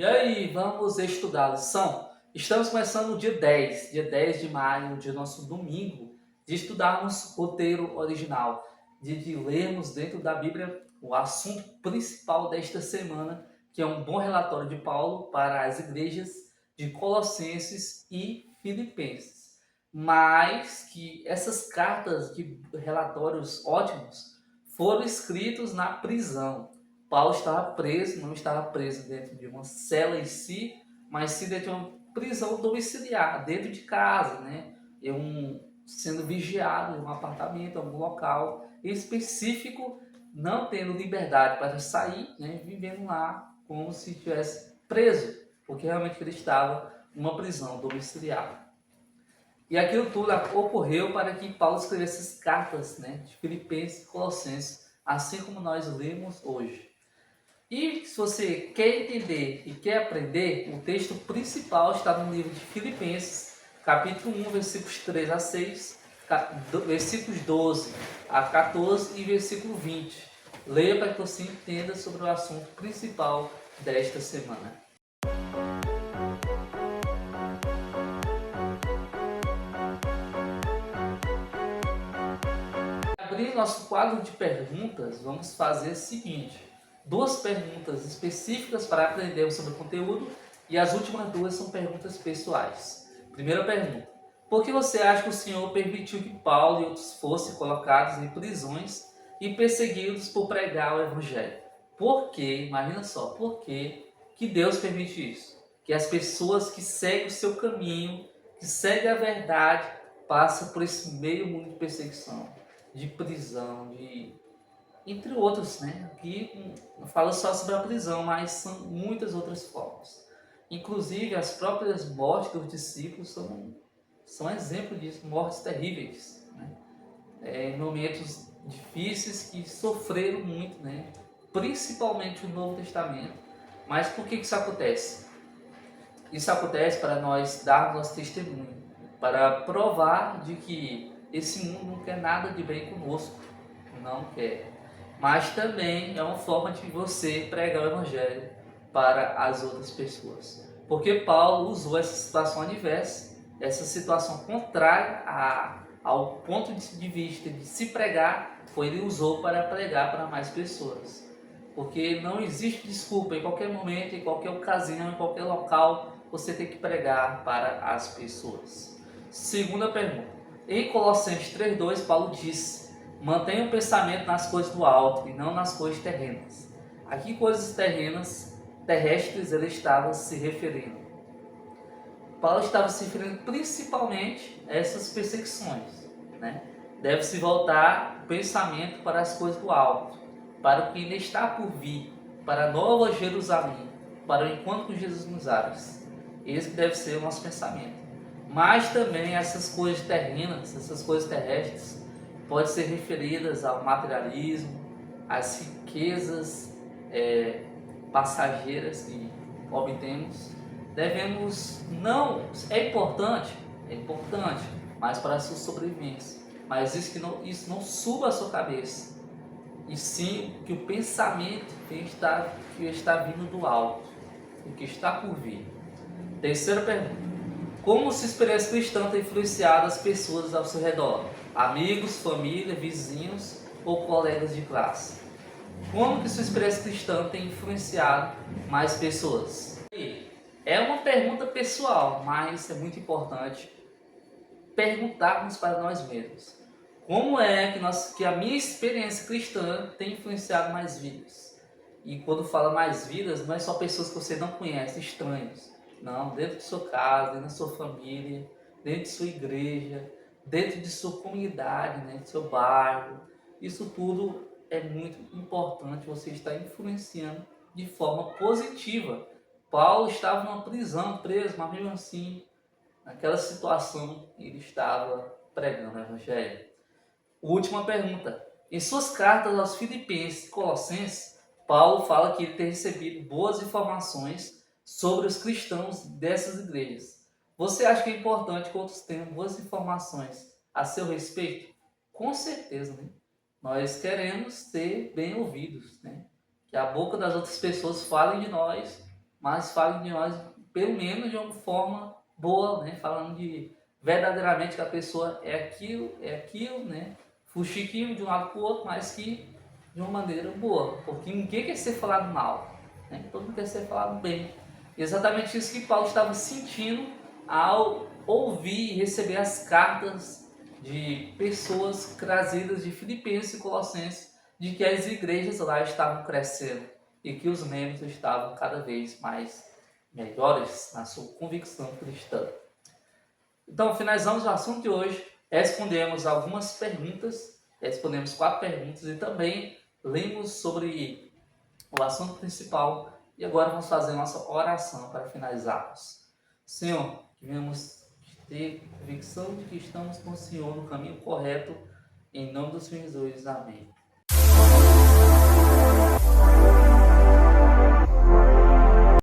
E aí, vamos estudar a lição? Estamos começando o dia 10 de maio, dia nosso domingo, de estudarmos o roteiro original, de lermos dentro da Bíblia o assunto principal desta semana, que é um bom relatório de Paulo para as igrejas de Colossenses e Filipenses. Mas que essas cartas de relatórios ótimos foram escritos na prisão. Paulo estava preso, não estava preso dentro de uma cela em si, mas sim dentro de uma prisão domiciliar, dentro de casa, né? Sendo vigiado em um apartamento, em algum local específico, não tendo liberdade para sair, né? Vivendo lá como se estivesse preso, porque realmente ele estava numa prisão domiciliar. E aquilo tudo ocorreu para que Paulo escrevesse essas cartas, né, de Filipenses e Colossenses, assim como nós lemos hoje. E se você quer entender e quer aprender, o texto principal está no livro de Filipenses, capítulo 1, versículos 3 a 6, versículos 12 a 14 e versículo 20. Leia para que você entenda sobre o assunto principal desta semana. Abrir nosso quadro de perguntas, vamos fazer o seguinte: duas perguntas específicas para aprendermos sobre o conteúdo e as últimas duas são perguntas pessoais. Primeira pergunta: por que você acha que o Senhor permitiu que Paulo e outros fossem colocados em prisões e perseguidos por pregar o Evangelho? Por que, imagina só, por que Deus permite isso? Que as pessoas que seguem o seu caminho, que seguem a verdade, passam por esse meio mundo de perseguição, de prisão, entre outros, né? Aqui não falo só sobre a prisão, mas são muitas outras formas. Inclusive, as próprias mortes dos discípulos são exemplo disso, mortes terríveis, né? Momentos difíceis que sofreram muito, né? Principalmente o Novo Testamento. Mas por que isso acontece? Isso acontece para nós darmos nosso testemunho, para provar de que esse mundo não quer nada de bem conosco, não quer. Mas também é uma forma de você pregar o Evangelho para as outras pessoas. Porque Paulo usou essa situação adversa, essa situação contrária ao ponto de vista de se pregar, ele usou para pregar para mais pessoas. Porque não existe desculpa, em qualquer momento, em qualquer ocasião, em qualquer local, você tem que pregar para as pessoas. Segunda pergunta. Em Colossenses 3:2, Paulo diz: mantenha o pensamento nas coisas do alto e não nas coisas terrenas. Aqui, coisas terrestres, ele estava se referindo. Paulo estava se referindo principalmente a essas perseguições, né? Deve-se voltar o pensamento para as coisas do alto, para o que ainda está por vir, para a nova Jerusalém, para o encontro com Jesus nos ares. Esse deve ser o nosso pensamento. Mas também essas coisas terrenas, essas coisas terrestres, podem ser referidas ao materialismo, às riquezas passageiras que obtemos. Devemos, não, é importante, mas para a sua sobrevivência. Mas isso não suba a sua cabeça, e sim que o pensamento que está vindo do alto, o que está por vir. Terceira pergunta: como sua experiência cristã tem influenciado as pessoas ao seu redor? Amigos, família, vizinhos ou colegas de classe? Como que sua experiência cristã tem influenciado mais pessoas? É uma pergunta pessoal, mas é muito importante perguntarmos para nós mesmos. Como é que a minha experiência cristã tem influenciado mais vidas? E quando fala mais vidas, não é só pessoas que você não conhece, estranhos. Não, dentro de sua casa, dentro da sua família, dentro de sua igreja, dentro de sua comunidade, né, de seu bairro. Isso tudo é muito importante, você está influenciando de forma positiva. Paulo estava numa prisão, preso, mas mesmo assim, naquela situação, ele estava pregando o Evangelho. Última pergunta. Em suas cartas aos Filipenses e Colossenses, Paulo fala que ele tem recebido boas informações sobre os cristãos dessas igrejas. Você acha que é importante que outros tenham boas informações a seu respeito? Com certeza, né? Nós queremos ser bem ouvidos, né? Que a boca das outras pessoas falem de nós mas fale de nós pelo menos de uma forma boa, né? Falando de verdadeiramente que a pessoa é aquilo, né? Fuxiquinho de um lado para o outro, mas que de uma maneira boa, porque ninguém quer ser falado mal, né? Todo mundo quer ser falado bem. E exatamente isso que Paulo estava sentindo ao ouvir e receber as cartas de pessoas trazidas de Filipenses e Colossenses, de que as igrejas lá estavam crescendo e que os membros estavam cada vez mais melhores na sua convicção cristã. Então, finalizamos o assunto de hoje, respondemos algumas perguntas, respondemos 4 perguntas e também lemos sobre o assunto principal. E agora vamos fazer nossa oração para finalizarmos. Senhor, que venhamos ter convicção de que estamos com o Senhor no caminho correto, em nome dos Senhor Jesus. Amém.